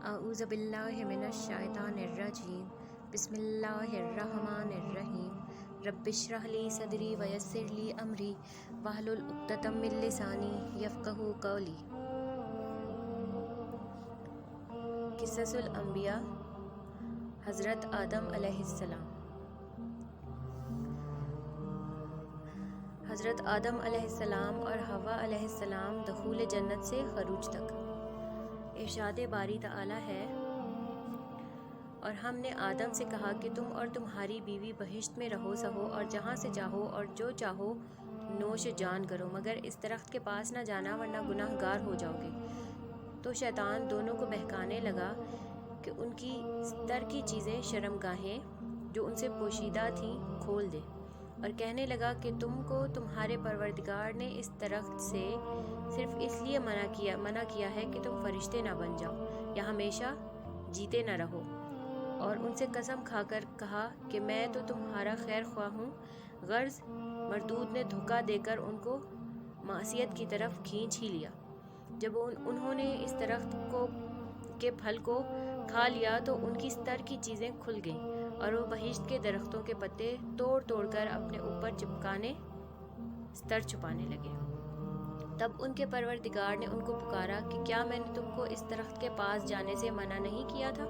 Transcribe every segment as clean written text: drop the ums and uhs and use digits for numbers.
اعوذ باللہ من الشیطان الرجیم بسم اللہ الرحمن الرحیم رب اشرح لی صدری ویسر لی امری واحلل عقدۃ من لسانی یفقہوا قولی۔ قصص الانبیاء، حضرت آدم علیہ السلام۔ حضرت آدم علیہ السلام اور حوا علیہ السلام دخول جنت سے خروج تک۔ ارشاد باری تعالی ہے، اور ہم نے آدم سے کہا کہ تم اور تمہاری بیوی بہشت میں رہو سہو اور جہاں سے چاہو اور جو چاہو نوش جان کرو، مگر اس درخت کے پاس نہ جانا ورنہ گناہ گار ہو جاؤ گے۔ تو شیطان دونوں کو بہکانے لگا کہ ان کی ستر کی چیزیں شرمگاہیں جو ان سے پوشیدہ تھیں کھول دے، اور کہنے لگا کہ تم کو تمہارے پروردگار نے اس درخت سے صرف اس لیے منع کیا ہے کہ تم فرشتے نہ بن جاؤ یا ہمیشہ جیتے نہ رہو، اور ان سے قسم کھا کر کہا کہ میں تو تمہارا خیر خواہ ہوں۔ غرض مردود نے دھوکہ دے کر ان کو معصیت کی طرف کھینچ ہی لیا۔ جب انہوں نے اس درخت کے پھل کو کھا لیا تو ان کی ستر کی چیزیں کھل گئیں اور وہ بہشت کے درختوں کے پتے توڑ توڑ کر اپنے اوپر چپکانے ستر چھپانے لگے۔ تب ان کے پروردگار نے ان کو پکارا کہ کیا میں نے تم کو اس درخت کے پاس جانے سے منع نہیں کیا تھا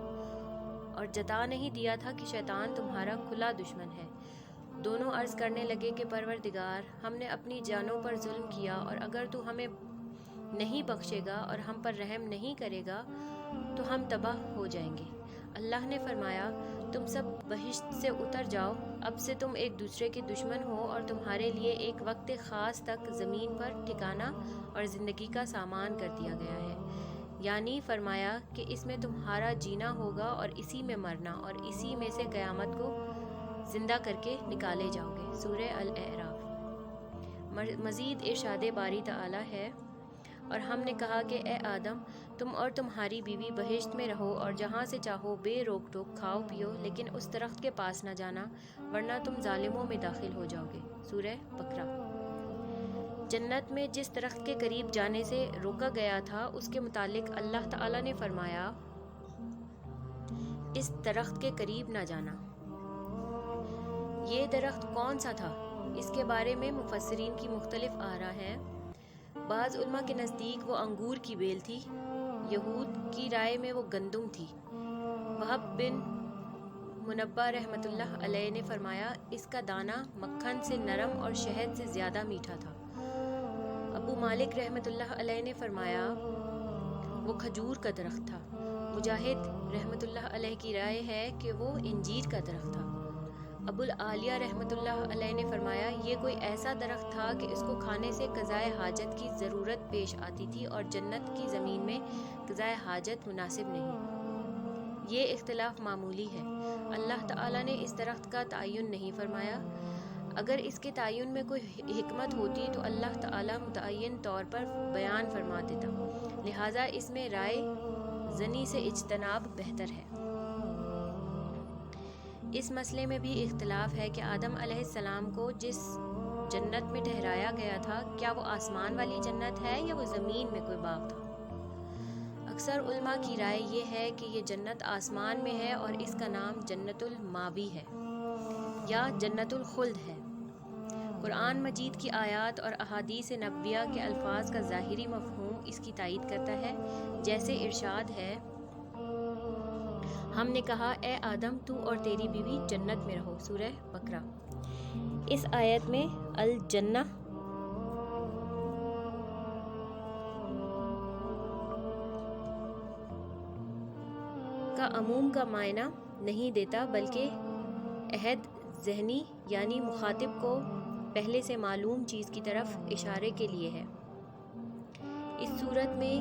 اور جتا نہیں دیا تھا کہ شیطان تمہارا کھلا دشمن ہے؟ دونوں عرض کرنے لگے کہ پروردگار، ہم نے اپنی جانوں پر ظلم کیا، اور اگر تو ہمیں نہیں بخشے گا اور ہم پر رحم نہیں کرے گا تو ہم تباہ ہو جائیں گے۔ اللہ نے فرمایا، تم سب بہشت سے اتر جاؤ، اب سے تم ایک دوسرے کے دشمن ہو اور تمہارے لیے ایک وقت خاص تک زمین پر ٹھکانہ اور زندگی کا سامان کر دیا گیا ہے، یعنی فرمایا کہ اس میں تمہارا جینا ہوگا اور اسی میں مرنا، اور اسی میں سے قیامت کو زندہ کر کے نکالے جاؤ گے۔ سورہ الاعراف۔ مزید ارشاد باری تعالی ہے، اور ہم نے کہا کہ اے آدم، تم اور تمہاری بیوی بہشت میں رہو اور جہاں سے چاہو بے روک ٹوک کھاؤ پیو، لیکن اس درخت کے پاس نہ جانا ورنہ تم ظالموں میں داخل ہو جاؤ گے۔ سورہ بقرہ۔ جنت میں جس درخت کے قریب جانے سے روکا گیا تھا اس کے متعلق اللہ تعالی نے فرمایا، اس درخت کے قریب نہ جانا۔ یہ درخت کون سا تھا؟ اس کے بارے میں مفسرین کی مختلف آراء ہیں۔ بعض علماء کے نزدیک وہ انگور کی بیل تھی، یہود کی رائے میں وہ گندم تھی۔ وہب بن منبہ رحمۃ اللہ علیہ نے فرمایا، اس کا دانہ مکھن سے نرم اور شہد سے زیادہ میٹھا تھا۔ ابو مالک رحمۃ اللہ علیہ نے فرمایا، وہ کھجور کا درخت تھا۔ مجاہد رحمۃ اللہ علیہ کی رائے ہے کہ وہ انجیر کا درخت تھا۔ ابو العالیہ رحمۃ اللہ علیہ نے فرمایا، یہ کوئی ایسا درخت تھا کہ اس کو کھانے سے قضائے حاجت کی ضرورت پیش آتی تھی، اور جنت کی زمین میں قضائے حاجت مناسب نہیں۔ یہ اختلاف معمولی ہے۔ اللہ تعالیٰ نے اس درخت کا تعین نہیں فرمایا۔ اگر اس کے تعین میں کوئی حکمت ہوتی تو اللہ تعالیٰ متعین طور پر بیان فرما دیتا، لہٰذا اس میں رائے زنی سے اجتناب بہتر ہے۔ اس مسئلے میں بھی اختلاف ہے کہ آدم علیہ السلام کو جس جنت میں ٹھہرایا گیا تھا، کیا وہ آسمان والی جنت ہے یا وہ زمین میں کوئی باغ تھا؟ اکثر علماء کی رائے یہ ہے کہ یہ جنت آسمان میں ہے اور اس کا نام جنت الماوی ہے یا جنت الخلد ہے۔ قرآن مجید کی آیات اور احادیث نبویہ کے الفاظ کا ظاہری مفہوم اس کی تائید کرتا ہے، جیسے ارشاد ہے، ہم نے کہا اے آدم، تو اور تیری بیوی جنت میں رہو۔ سورہ بقرہ۔ اس آیت میں الجنہ کا عموم کا معنی نہیں دیتا، بلکہ عہد ذہنی یعنی مخاطب کو پہلے سے معلوم چیز کی طرف اشارے کے لیے ہے۔ اس صورت میں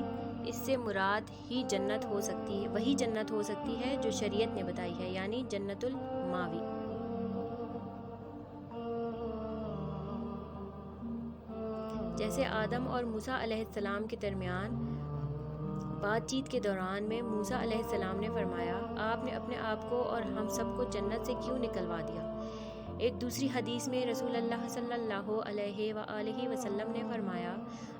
اس سے مراد وہی جنت ہو سکتی ہے جو شریعت نے بتائی ہے، یعنی جنت الماوی۔ جیسے آدم اور موسیٰ علیہ السلام کے درمیان بات چیت کے دوران میں موسیٰ علیہ السلام نے فرمایا، آپ نے اپنے آپ کو اور ہم سب کو جنت سے کیوں نکلوا دیا؟ ایک دوسری حدیث میں رسول اللہ صلی اللہ علیہ وآلہ وسلم نے فرمایا،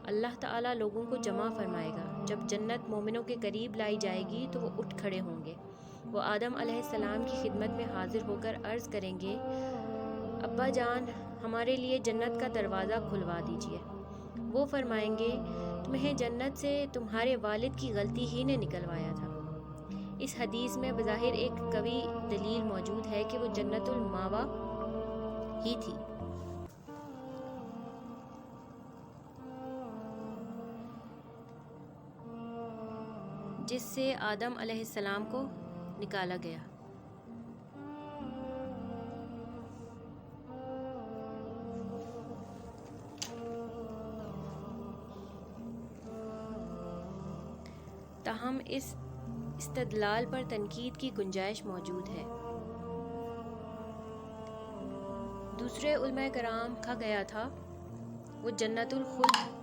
اللہ تعالیٰ لوگوں کو جمع فرمائے گا۔ جب جنت مومنوں کے قریب لائی جائے گی تو وہ اٹھ کھڑے ہوں گے۔ وہ آدم علیہ السلام کی خدمت میں حاضر ہو کر عرض کریں گے، ابا جان، ہمارے لیے جنت کا دروازہ کھلوا دیجیے۔ وہ فرمائیں گے، تمہیں جنت سے تمہارے والد کی غلطی ہی نے نکلوایا تھا۔ اس حدیث میں بظاہر ایک قوی دلیل موجود ہے کہ وہ جنت الماوا ہی تھی۔ جس سے آدم علیہ السلام کو نکالا گیا۔ تاہم اس استدلال پر تنقید کی گنجائش موجود ہے۔ دوسرے علماء کرام کہا گیا تھا وہ جنت الخلد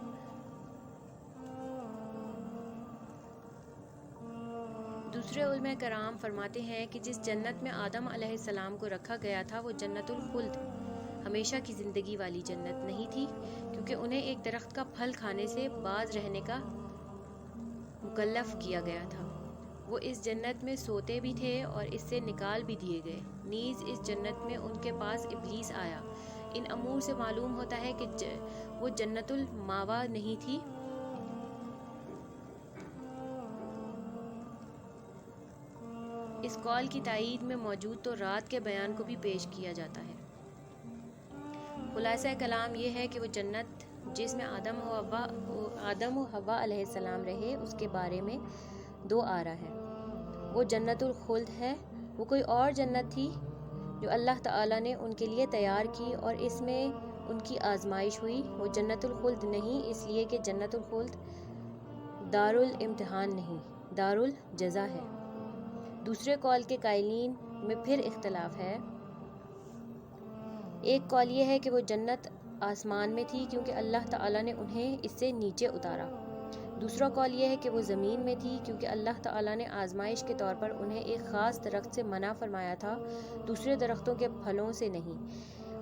دوسرے علماء کرام فرماتے ہیں کہ جس جنت میں آدم علیہ السلام کو رکھا گیا تھا وہ جنت الخلد ہمیشہ کی زندگی والی جنت نہیں تھی، کیونکہ انہیں ایک درخت کا پھل کھانے سے باز رہنے کا مکلف کیا گیا تھا۔ وہ اس جنت میں سوتے بھی تھے اور اس سے نکال بھی دیے گئے۔ نیز اس جنت میں ان کے پاس ابلیس آیا۔ ان امور سے معلوم ہوتا ہے کہ وہ جنت الماوا نہیں تھی۔ اس قول کی تائید میں موجود تو رات کے بیان کو بھی پیش کیا جاتا ہے۔ خلاصہ کلام یہ ہے کہ وہ جنت جس میں آدم و حوا علیہ السلام رہے، اس کے بارے میں دو آرا ہے۔ وہ جنت الخلد ہے، وہ کوئی اور جنت تھی جو اللہ تعالیٰ نے ان کے لیے تیار کی اور اس میں ان کی آزمائش ہوئی۔ وہ جنت الخلد نہیں، اس لیے کہ جنت الخلد دار الامتحان نہیں، دار الجزا ہے۔ دوسرے قول کے قائلین میں پھر اختلاف ہے۔ ایک قول یہ ہے کہ وہ جنت آسمان میں تھی کیونکہ اللہ تعالیٰ نے انہیں اس سے نیچے اتارا۔ دوسرا قول یہ ہے کہ وہ زمین میں تھی کیونکہ اللہ تعالیٰ نے آزمائش کے طور پر انہیں ایک خاص درخت سے منع فرمایا تھا، دوسرے درختوں کے پھلوں سے نہیں،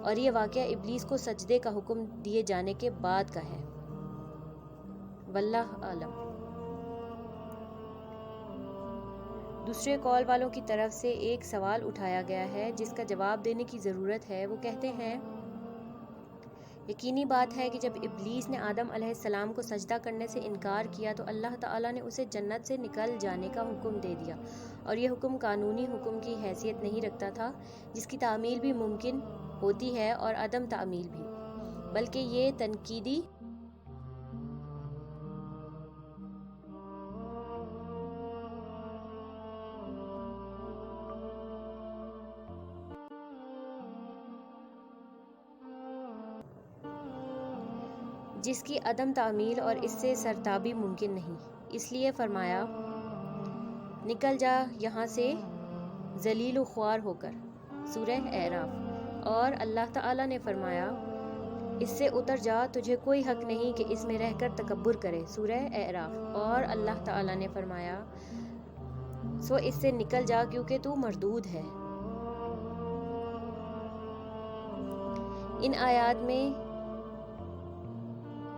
اور یہ واقعہ ابلیس کو سجدے کا حکم دیے جانے کے بعد کا ہے۔ واللہ اعلم۔ دوسرے قول والوں کی طرف سے ایک سوال اٹھایا گیا ہے جس کا جواب دینے کی ضرورت ہے۔ وہ کہتے ہیں، یقینی بات ہے کہ جب ابلیس نے آدم علیہ السلام کو سجدہ کرنے سے انکار کیا تو اللہ تعالیٰ نے اسے جنت سے نکل جانے کا حکم دے دیا، اور یہ حکم قانونی حکم کی حیثیت نہیں رکھتا تھا جس کی تعمیل بھی ممکن ہوتی ہے اور عدم تعمیل بھی، بلکہ یہ تنقیدی جس کی عدم تعمیل اور اس سے سرتابی ممکن نہیں۔ اس لیے فرمایا، نکل جا یہاں سے ذلیل و خوار ہو کر، سورہ اعراف۔ اور اللہ تعالیٰ نے فرمایا، اس سے اتر جا، تجھے کوئی حق نہیں کہ اس میں رہ کر تکبر کرے، سورہ اعراف۔ اور اللہ تعالیٰ نے فرمایا، سو اس سے نکل جا کیونکہ تو مردود ہے۔ ان آیات میں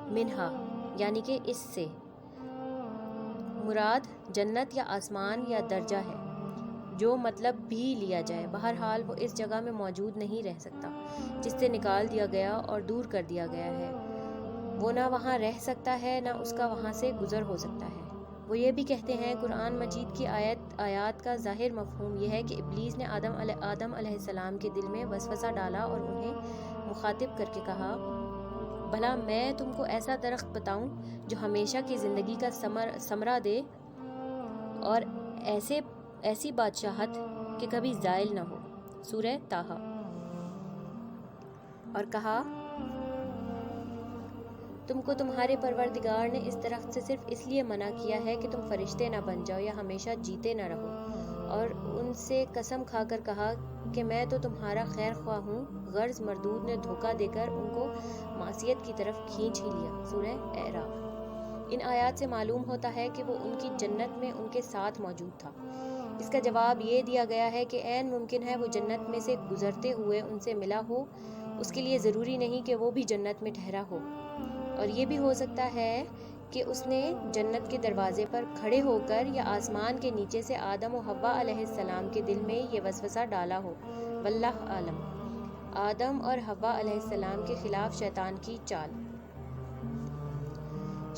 منہا یعنی کہ اس سے مراد جنت یا آسمان یا درجہ ہے، جو مطلب بھی لیا جائے، بہرحال وہ اس جگہ میں موجود نہیں رہ سکتا جس سے نکال دیا گیا اور دور کر دیا گیا ہے۔ وہ نہ وہاں رہ سکتا ہے نہ اس کا وہاں سے گزر ہو سکتا ہے۔ وہ یہ بھی کہتے ہیں، قرآن مجید کی آیات کا ظاہر مفہوم یہ ہے کہ ابلیس نے آدم علیہ السلام کے دل میں وسوسہ ڈالا اور انہیں مخاطب کر کے کہا، بھلا میں تم کو ایسا درخت بتاؤں جو ہمیشہ کی زندگی کا ثمرہ دے اور ایسی بادشاہت کہ کبھی زائل نہ ہو، سورہ طٰہٰ۔ اور کہا، تم کو تمہارے پروردگار نے اس درخت سے صرف اس لیے منع کیا ہے کہ تم فرشتے نہ بن جاؤ یا ہمیشہ جیتے نہ رہو۔ اور ان سے قسم کھا کر کہا کہ میں تو تمہارا خیر خواہ ہوں۔ غرض مردود نے دھوکہ دے کر ان کو معصیت کی طرف کھینچ ہی لیا، سورہ اعراف۔ ان آیات سے معلوم ہوتا ہے کہ وہ ان کی جنت میں ان کے ساتھ موجود تھا۔ اس کا جواب یہ دیا گیا ہے کہ عین ممکن ہے وہ جنت میں سے گزرتے ہوئے ان سے ملا ہو، اس کے لیے ضروری نہیں کہ وہ بھی جنت میں ٹھہرا ہو۔ اور یہ بھی ہو سکتا ہے کہ اس نے جنت کے دروازے پر کھڑے ہو کر یا آسمان کے نیچے سے آدم و حوا علیہ السلام کے دل میں یہ وسوسہ ڈالا ہو، واللہ عالم۔ آدم اور حوا علیہ السلام کے خلاف شیطان کی چال۔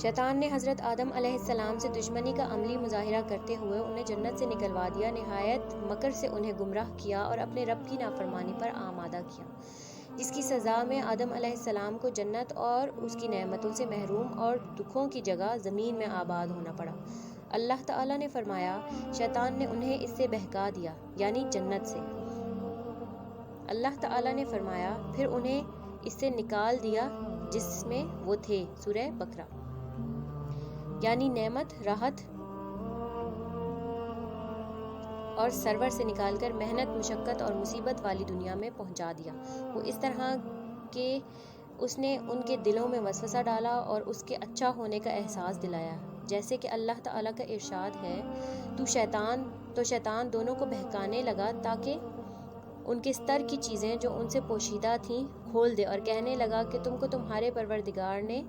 شیطان نے حضرت آدم علیہ السلام سے دشمنی کا عملی مظاہرہ کرتے ہوئے انہیں جنت سے نکلوا دیا، نہایت مکر سے انہیں گمراہ کیا اور اپنے رب کی نافرمانی پر آمادہ کیا، جس کی سزا میں آدم علیہ السلام کو جنت اور اس کی نعمتوں سے محروم اور دکھوں کی جگہ زمین میں آباد ہونا پڑا۔ اللہ تعالیٰ نے فرمایا، شیطان نے انہیں اس سے بہکا دیا، یعنی جنت سے۔ اللہ تعالیٰ نے فرمایا، پھر انہیں اس سے نکال دیا جس میں وہ تھے، سورہ بقرہ، یعنی نعمت، راحت اور سرور سے نکال کر محنت، مشقت اور مصیبت والی دنیا میں پہنچا دیا۔ وہ اس طرح کہ اس نے ان کے دلوں میں وسوسہ ڈالا اور اس کے اچھا ہونے کا احساس دلایا، جیسے کہ اللہ تعالیٰ کا ارشاد ہے، تو شیطان دونوں کو بہکانے لگا تاکہ ان کے ستر کی چیزیں جو ان سے پوشیدہ تھیں کھول دے، اور کہنے لگا کہ تم کو تمہارے پروردگار نے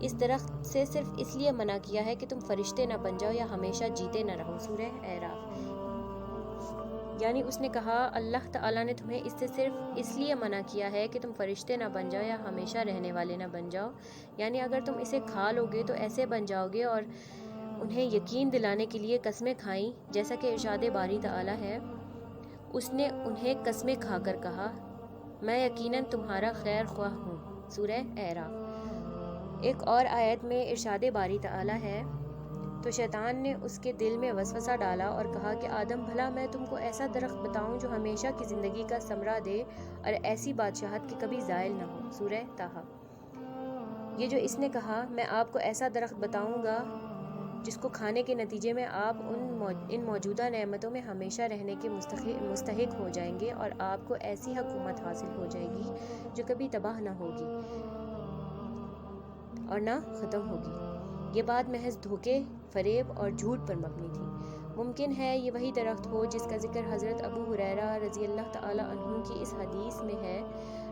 اس درخت سے صرف اس لیے منع کیا ہے کہ تم فرشتے نہ بن جاؤ یا ہمیشہ جیتے نہ رہو، سورہ اعراف۔ یعنی اس نے کہا، اللہ تعالیٰ نے تمہیں اس سے صرف اس لیے منع کیا ہے کہ تم فرشتے نہ بن جاؤ یا ہمیشہ رہنے والے نہ بن جاؤ، یعنی اگر تم اسے کھا لو گے تو ایسے بن جاؤ گے، اور انہیں یقین دلانے کے لیے قسمیں کھائیں، جیسا کہ ارشاد باری تعالیٰ ہے، اس نے انہیں قسمیں کھا کر کہا، میں یقیناً تمہارا خیر خواہ ہوں، سورہ اعراف۔ ایک اور آیت میں ارشاد باری تعالیٰ ہے، تو شیطان نے اس کے دل میں وسوسہ ڈالا اور کہا کہ آدم، بھلا میں تم کو ایسا درخت بتاؤں جو ہمیشہ کی زندگی کا ثمرہ دے اور ایسی بادشاہت کہ کبھی زائل نہ ہو، سورہ طٰہٰ۔ یہ جو اس نے کہا، میں آپ کو ایسا درخت بتاؤں گا جس کو کھانے کے نتیجے میں آپ ان موجودہ نعمتوں میں ہمیشہ رہنے کے مستحق ہو جائیں گے، اور آپ کو ایسی حکومت حاصل ہو جائے گی جو کبھی تباہ نہ ہوگی اور نہ ختم ہوگی۔ یہ بات محض دھوکے، فریب اور جھوٹ پر مبنی تھی۔ ممکن ہے یہ وہی درخت ہو جس کا ذکر حضرت ابو ہریرہ رضی اللہ تعالی عنہ کی اس حدیث میں ہے۔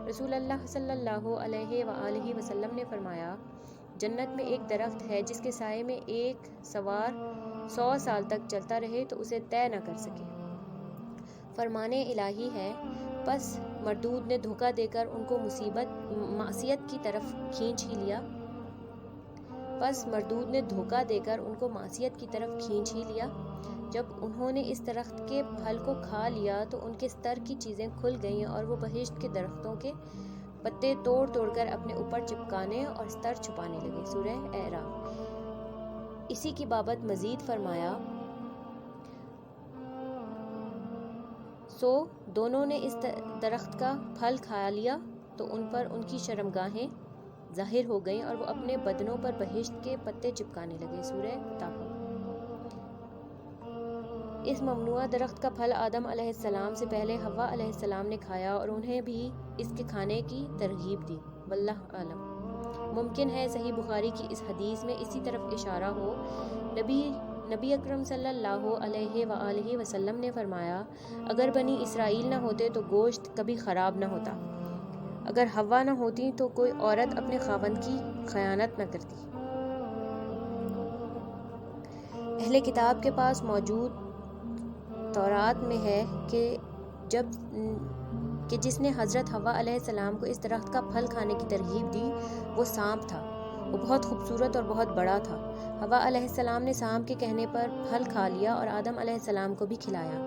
رسول اللہ صلی اللہ علیہ وآلہ وسلم نے فرمایا، جنت میں ایک درخت ہے جس کے سائے میں ایک سوار 100 سال تک چلتا رہے تو اسے طے نہ کر سکے۔ فرمان الہی ہے، پس مردود نے دھوکہ دے کر ان کو معصیت کی طرف کھینچ ہی لیا۔ جب انہوں نے اس درخت کے پھل کو کھا لیا تو ان کے ستر کی چیزیں کھل گئیں اور وہ بہشت کے درختوں کے پتے توڑ توڑ کر اپنے اوپر چپکانے اور ستر چھپانے لگے، سورہ اعراف۔ اسی کی بابت مزید فرمایا، سو دونوں نے اس درخت کا پھل کھا لیا تو ان پر ان کی شرمگاہیں ظاہر ہو گئیں اور وہ اپنے بدنوں پر بہشت کے پتے چپکانے لگے، سورہ طٰہٰ۔ اس ممنوعہ درخت کا پھل آدم علیہ السلام سے پہلے حوا علیہ السلام نے کھایا اور انہیں بھی اس کے کھانے کی ترغیب دی، واللہ اعلم۔ ممکن ہے صحیح بخاری کی اس حدیث میں اسی طرف اشارہ ہو۔ نبی اکرم صلی اللہ علیہ وآلہ وسلم نے فرمایا، اگر بنی اسرائیل نہ ہوتے تو گوشت کبھی خراب نہ ہوتا، اگر حوا نہ ہوتی تو کوئی عورت اپنے خاوند کی خیانت نہ کرتی۔ اہل کتاب کے پاس موجود تورات میں ہے کہ جس نے حضرت حوا علیہ السلام کو اس درخت کا پھل کھانے کی ترغیب دی وہ سانپ تھا۔ وہ بہت خوبصورت اور بہت بڑا تھا۔ حوا علیہ السلام نے سانپ کے کہنے پر پھل کھا لیا اور آدم علیہ السلام کو بھی کھلایا۔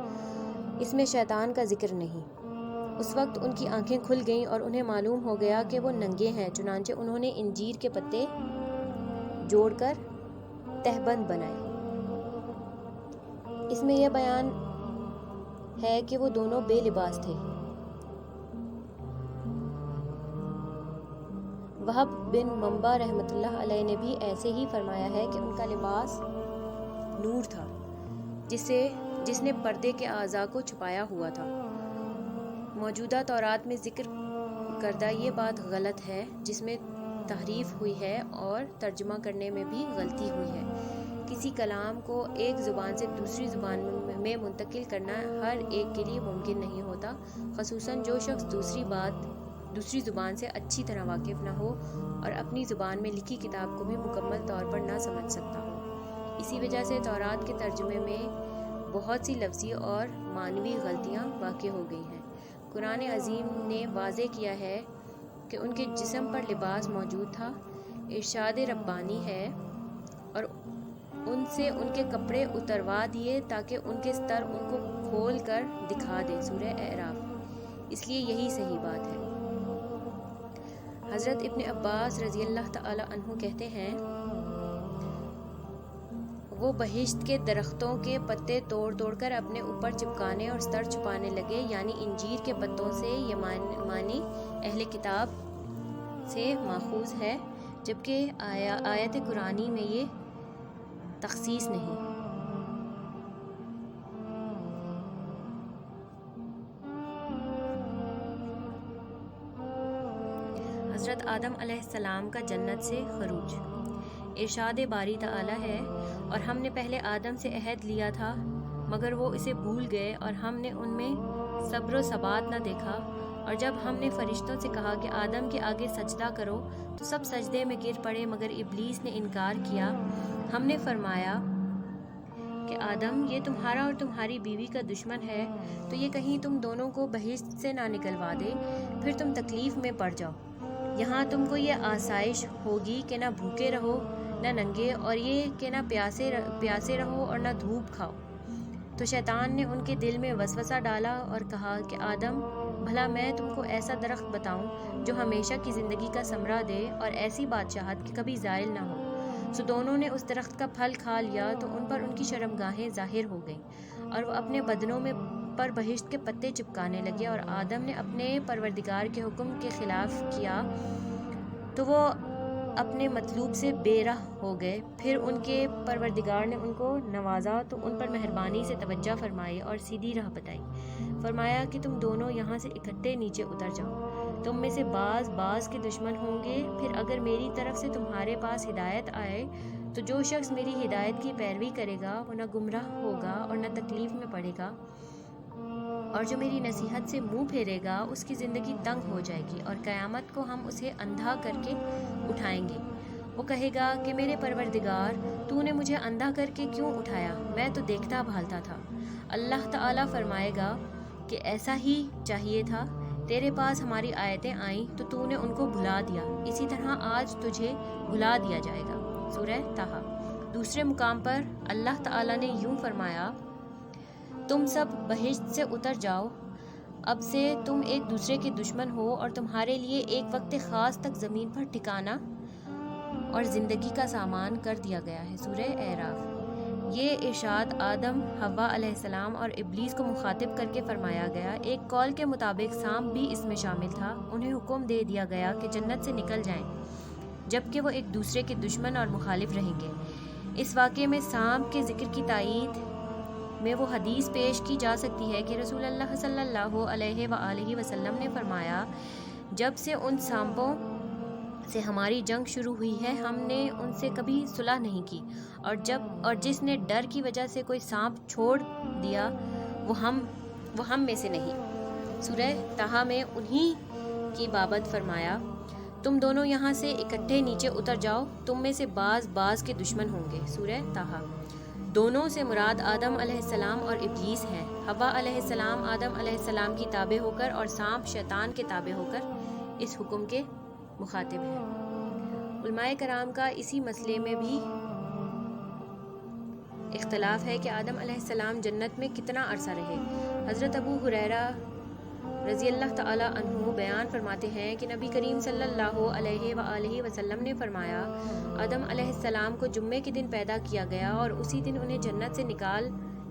اس میں شیطان کا ذکر نہیں۔ اس وقت ان کی آنکھیں کھل گئیں اور انہیں معلوم ہو گیا کہ وہ ننگے ہیں، چنانچہ انہوں نے انجیر کے پتے جوڑ کر تہبند بنائے۔ اس میں یہ بیان ہے کہ وہ دونوں بے لباس تھے۔ وہب بن منبع رحمۃ اللہ علیہ نے بھی ایسے ہی فرمایا ہے کہ ان کا لباس نور تھا جس نے پردے کے اعضاء کو چھپایا ہوا تھا۔ موجودہ تورات میں ذکر کردہ یہ بات غلط ہے، جس میں تحریف ہوئی ہے اور ترجمہ کرنے میں بھی غلطی ہوئی ہے۔ کسی کلام کو ایک زبان سے دوسری زبان میں منتقل کرنا ہر ایک کے لیے ممکن نہیں ہوتا، خصوصاً جو شخص دوسری بات دوسری زبان سے اچھی طرح واقف نہ ہو اور اپنی زبان میں لکھی کتاب کو بھی مکمل طور پر نہ سمجھ سکتا ہو۔ اسی وجہ سے تورات کے ترجمے میں بہت سی لفظی اور معنوی غلطیاں واقع ہو گئی ہیں۔ قرآن عظیم نے واضح کیا ہے کہ ان کے جسم پر لباس موجود تھا، ارشاد ربانی ہے، اور ان سے ان کے کپڑے اتروا دیے تاکہ ان کے ستر ان کو کھول کر دکھا دے۔ سورہ اعراف۔ اس لیے یہی صحیح بات ہے۔ حضرت ابن عباس رضی اللہ تعالی عنہ کہتے ہیں، وہ بہشت کے درختوں کے پتے توڑ توڑ کر اپنے اوپر چپکانے اور ستر چھپانے لگے، یعنی انجیر کے پتوں سے۔ یہ معنی اہل کتاب سے ماخوذ ہے، جبکہ آیت قرآنی میں یہ تخصیص نہیں۔ حضرت آدم علیہ السلام کا جنت سے خروج۔ ارشاد باری تعالی ہے، اور ہم نے پہلے آدم سے عہد لیا تھا مگر وہ اسے بھول گئے اور ہم نے ان میں صبر و ثبات نہ دیکھا، اور جب ہم نے فرشتوں سے کہا کہ آدم کے آگے سجدہ کرو تو سب سجدے میں گر پڑے مگر ابلیس نے انکار کیا۔ ہم نے فرمایا کہ آدم، یہ تمہارا اور تمہاری بیوی کا دشمن ہے، تو یہ کہیں تم دونوں کو بہشت سے نہ نکلوا دے، پھر تم تکلیف میں پڑ جاؤ۔ یہاں تم کو یہ آسائش ہوگی کہ نہ بھوکے رہو نہ ننگے، اور یہ کہ نہ پیاسے رہو اور نہ دھوپ کھاؤ۔ تو شیطان نے ان کے دل میں وسوسہ ڈالا اور کہا کہ آدم، بھلا میں تم کو ایسا درخت بتاؤں جو ہمیشہ کی زندگی کا ثمرہ دے اور ایسی بادشاہت کہ کبھی زائل نہ ہو۔ سو دونوں نے اس درخت کا پھل کھا لیا تو ان پر ان کی شرمگاہیں ظاہر ہو گئیں، اور وہ اپنے بدنوں میں پر بہشت کے پتے چپکانے لگے، اور آدم نے اپنے پروردگار کے حکم کے خلاف کیا تو وہ اپنے مطلوب سے بے راہ ہو گئے۔ پھر ان کے پروردگار نے ان کو نوازا تو ان پر مہربانی سے توجہ فرمائی اور سیدھی راہ بتائی۔ فرمایا کہ تم دونوں یہاں سے اکٹھے نیچے اتر جاؤ، تم میں سے بعض کے دشمن ہوں گے، پھر اگر میری طرف سے تمہارے پاس ہدایت آئے تو جو شخص میری ہدایت کی پیروی کرے گا وہ نہ گمراہ ہوگا اور نہ تکلیف میں پڑے گا، اور جو میری نصیحت سے منہ پھیرے گا اس کی زندگی تنگ ہو جائے گی، اور قیامت کو ہم اسے اندھا کر کے اٹھائیں گے۔ وہ کہے گا کہ میرے پروردگار، تو نے مجھے اندھا کر کے کیوں اٹھایا؟ میں تو دیکھتا بھالتا تھا۔ اللہ تعالیٰ فرمائے گا کہ ایسا ہی چاہیے تھا، تیرے پاس ہماری آیتیں آئیں تو نے ان کو بھلا دیا، اسی طرح آج تجھے بھلا دیا جائے گا۔ سورہ طٰہٰ۔ دوسرے مقام پر اللہ تعالیٰ نے یوں فرمایا، تم سب بہشت سے اتر جاؤ، اب سے تم ایک دوسرے کے دشمن ہو اور تمہارے لیے ایک وقت خاص تک زمین پر ٹھکانہ اور زندگی کا سامان کر دیا گیا ہے۔ سورہ اعراف۔ یہ ارشاد آدم، حوا علیہ السلام اور ابلیس کو مخاطب کر کے فرمایا گیا۔ ایک قول کے مطابق سانپ بھی اس میں شامل تھا۔ انہیں حکم دے دیا گیا کہ جنت سے نکل جائیں، جبکہ وہ ایک دوسرے کے دشمن اور مخالف رہیں گے۔ اس واقعے میں سانپ کے ذکر کی تائید میں وہ حدیث پیش کی جا سکتی ہے کہ رسول اللہ صلی اللہ علیہ وآلہ وسلم نے فرمایا، جب سے ان سانپوں سے ہماری جنگ شروع ہوئی ہے ہم نے ان سے کبھی صلح نہیں کی، اور جس نے ڈر کی وجہ سے کوئی سانپ چھوڑ دیا وہ ہم میں سے نہیں۔ سورہ طٰہٰ میں انہی کی بابت فرمایا، تم دونوں یہاں سے اکٹھے نیچے اتر جاؤ، تم میں سے بعض کے دشمن ہوں گے۔ سورہ طٰہٰ۔ دونوں سے مراد آدم علیہ السلام اور ابلیس ہیں۔ حوا علیہ السلام آدم علیہ السلام کی تابع ہو کر اور سانپ شیطان کے تابع ہو کر اس حکم کے مخاطب ہیں۔ علماء کرام کا اسی مسئلے میں بھی اختلاف ہے کہ آدم علیہ السلام جنت میں کتنا عرصہ رہے۔ حضرت ابو ہریرہ رضی اللہ تعالی عنہ بیان فرماتے ہیں کہ نبی کریم صلی اللہ علیہ وآلہ وسلم نے فرمایا، آدم علیہ السلام کو جمعے کے دن پیدا کیا گیا اور اسی دن انہیں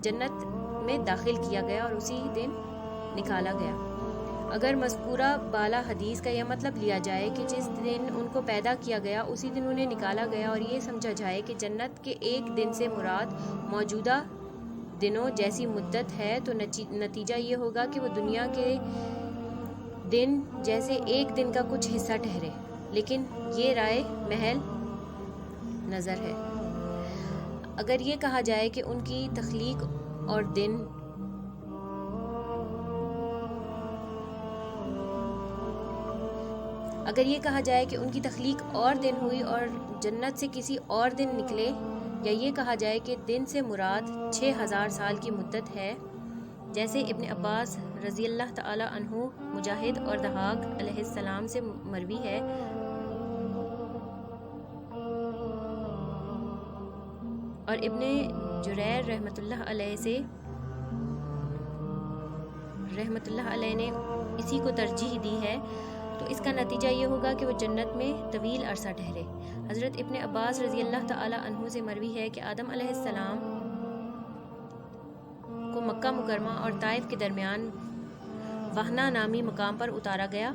جنت میں داخل کیا گیا اور اسی دن نکالا گیا۔ اگر مذکورہ بالا حدیث کا یہ مطلب لیا جائے کہ جس دن ان کو پیدا کیا گیا اسی دن انہیں نکالا گیا، اور یہ سمجھا جائے کہ جنت کے ایک دن سے مراد موجودہ دنوں جیسی مدت ہے، تو نتیجہ یہ ہوگا کہ وہ دنیا کے دن جیسے ایک دن کا کچھ حصہ ٹھہرے، لیکن یہ رائے محل نظر ہے۔ اگر یہ کہا جائے کہ ان کی تخلیق اور دن اگر یہ کہا جائے کہ ان کی تخلیق اور دن ہوئی اور جنت سے کسی اور دن نکلے، یا یہ کہا جائے کہ دن سے مراد 6000 سال کی مدت ہے، جیسے ابن عباس رضی اللہ تعالی عنہ، مجاہد اور ضحاک علیہ السلام سے مروی ہے، اور ابن جریر رحمۃ اللہ علیہ نے اسی کو ترجیح دی ہے، تو اس کا نتیجہ یہ ہوگا کہ وہ جنت میں طویل عرصہ ٹھہرے۔ حضرت ابن عباس رضی اللہ تعالی عنہ سے مروی ہے کہ آدم علیہ السلام کو مکہ مکرمہ اور طائف کے درمیان وہنا نامی مقام پر اتارا گیا۔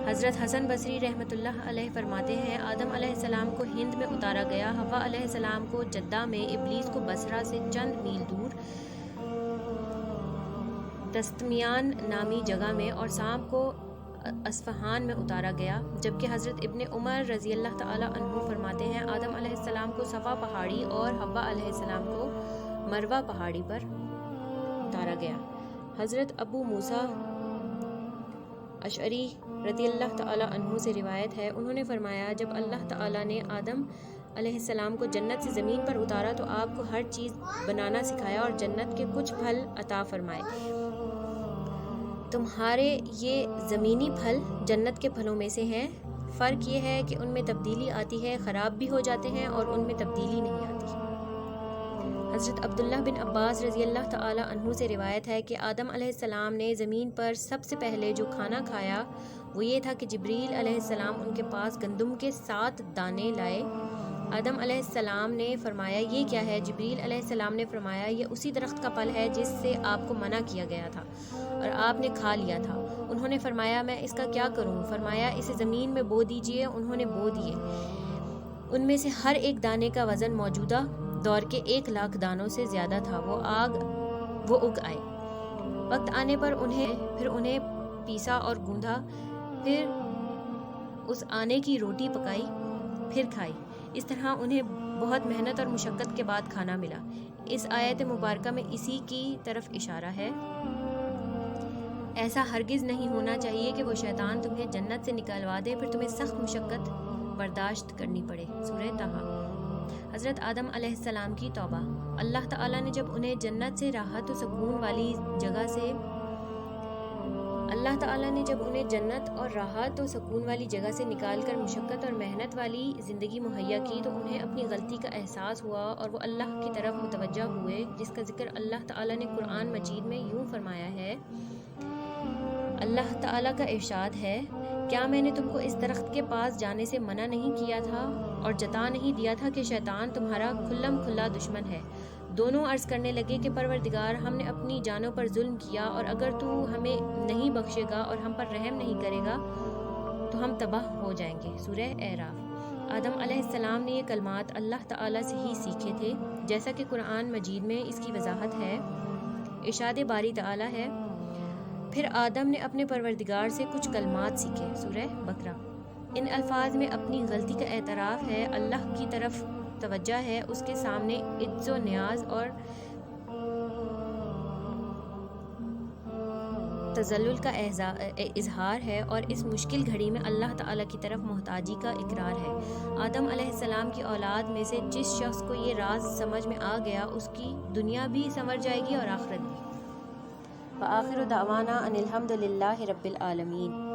حضرت حسن بصری رحمۃ اللہ علیہ فرماتے ہیں آدم علیہ السلام کو ہند میں اتارا گیا، حوا علیہ السلام کو جدہ میں، ابلیس کو بصرہ سے چند میل دور تستمیان نامی جگہ میں، اور سام کو اصفہان میں اتارا گیا، جبکہ حضرت ابن عمر رضی اللہ تعالی عنہ فرماتے ہیں آدم علیہ السلام کو صفا پہاڑی اور حوا علیہ السلام کو مروہ پہاڑی پر اتارا گیا۔ حضرت ابو موسیٰ اشعری رضی اللہ تعالی عنہ سے روایت ہے، انہوں نے فرمایا جب اللہ تعالی نے آدم علیہ السلام کو جنت سے زمین پر اتارا تو آپ کو ہر چیز بنانا سکھایا اور جنت کے کچھ پھل عطا فرمائے۔ تمہارے یہ زمینی پھل جنت کے پھلوں میں سے ہیں، فرق یہ ہے کہ ان میں تبدیلی آتی ہے، خراب بھی ہو جاتے ہیں، اور ان میں تبدیلی نہیں آتی۔ حضرت عبداللہ بن عباس رضی اللہ تعالی عنہ سے روایت ہے کہ آدم علیہ السلام نے زمین پر سب سے پہلے جو کھانا کھایا وہ یہ تھا کہ جبریل علیہ السلام ان کے پاس گندم کے 7 دانے لائے۔ آدم علیہ السلام نے فرمایا یہ کیا ہے؟ جبریل علیہ السلام نے فرمایا یہ اسی درخت کا پھل ہے جس سے آپ کو منع کیا گیا تھا اور آپ نے کھا لیا تھا۔ انہوں نے فرمایا میں اس کا کیا کروں؟ فرمایا اسے زمین میں بو دیجئے۔ انہوں نے بو دیے۔ ان میں سے ہر ایک دانے کا وزن موجودہ دور کے 1,00,000 دانوں سے زیادہ تھا۔ وہ اگ آئے۔ وقت آنے پر انہیں پیسا اور گوندھا، پھر اس آنے کی روٹی پکائی، پھر کھائی۔ اس طرح انہیں بہت محنت اور مشقت کے بعد کھانا ملا۔ اس آیت مبارکہ میں اسی کی طرف اشارہ ہے۔ ایسا ہرگز نہیں ہونا چاہیے کہ وہ شیطان تمہیں جنت سے نکلوا دے، پھر تمہیں سخت مشقت برداشت کرنی پڑے۔ سورہ طٰہٰ۔ حضرت آدم علیہ السلام کی توبہ۔ اللہ تعالیٰ نے جب انہیں جنت سے راحت و سکون والی جگہ سے نکال کر مشقت اور محنت والی زندگی مہیا کی تو انہیں اپنی غلطی کا احساس ہوا اور وہ اللہ کی طرف متوجہ ہوئے، جس کا ذکر اللہ تعالیٰ نے قرآن مجید میں یوں فرمایا ہے۔ اللہ تعالیٰ کا ارشاد ہے، کیا میں نے تم کو اس درخت کے پاس جانے سے منع نہیں کیا تھا اور جتا نہیں دیا تھا کہ شیطان تمہارا کھلم کھلا دشمن ہے؟ دونوں عرض کرنے لگے کہ پروردگار ہم نے اپنی جانوں پر ظلم کیا، اور اگر تو ہمیں نہیں بخشے گا اور ہم پر رحم نہیں کرے گا تو ہم تباہ ہو جائیں گے۔ سورہ اعراف۔ آدم علیہ السلام نے یہ کلمات اللہ تعالیٰ سے ہی سیکھے تھے، جیسا کہ قرآن مجید میں اس کی وضاحت ہے۔ ارشاد باری تعالیٰ ہے، پھر آدم نے اپنے پروردگار سے کچھ کلمات سیکھے۔ سورہ بقرہ۔ ان الفاظ میں اپنی غلطی کا اعتراف ہے، اللہ کی طرف توجہ ہے، اس کے سامنے عجز و نیاز اور تذلل کا اظہار ہے، اور اس مشکل گھڑی میں اللہ تعالیٰ کی طرف محتاجی کا اقرار ہے۔ آدم علیہ السلام کی اولاد میں سے جس شخص کو یہ راز سمجھ میں آ گیا اس کی دنیا بھی سنور جائے گی اور آخرت بھی۔ وآخر دعوانا ان الحمد للہ رب العالمین۔